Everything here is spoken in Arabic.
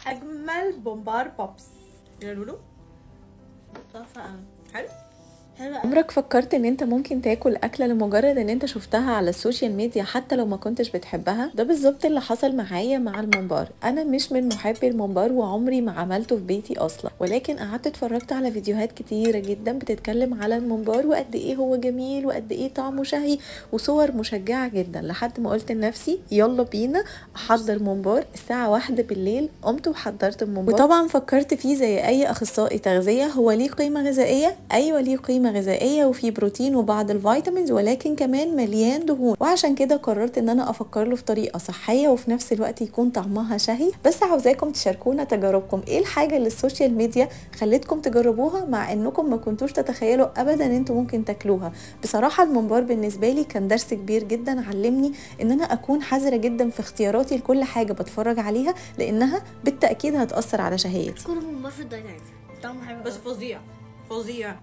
اجمل بومبار بوبس يا لولو. تحفه قوي. حلو. عمرك فكرت ان انت ممكن تاكل اكله لمجرد ان انت شفتها على السوشيال ميديا حتى لو ما كنتش بتحبها؟ ده بالظبط اللي حصل معايا مع الممبار. انا مش من محبي الممبار وعمري ما عملته في بيتي اصلا، ولكن قعدت اتفرجت على فيديوهات كتيره جدا بتتكلم على الممبار وقد ايه هو جميل وقد ايه طعمه شهي وصور مشجعه جدا، لحد ما قلت لنفسي يلا بينا احضر ممبار. الساعه 1 بالليل قمت وحضرت الممبار، وطبعا فكرت فيه زي اي اخصائي تغذيه، هو ليه قيمه غذائيه؟ ايوه ليه قيمه غذائيه وفي بروتين وبعض الفيتامينز، ولكن كمان مليان دهون، وعشان كده قررت ان انا افكر له في طريقه صحيه وفي نفس الوقت يكون طعمها شهي. بس عاوزاكم تشاركونا تجاربكم، ايه الحاجه اللي السوشيال ميديا خلتكم تجربوها مع انكم ما كنتوش تتخيلوا ابدا ان انتم ممكن تاكلوها؟ بصراحه الممبار بالنسبه لي كان درس كبير جدا، علمني ان انا اكون حذره جدا في اختياراتي لكل حاجه بتفرج عليها، لانها بالتاكيد هتاثر على شهيتي. كل الممبار في الدايت عادي، طعمه حلو بس فظيع فظيع.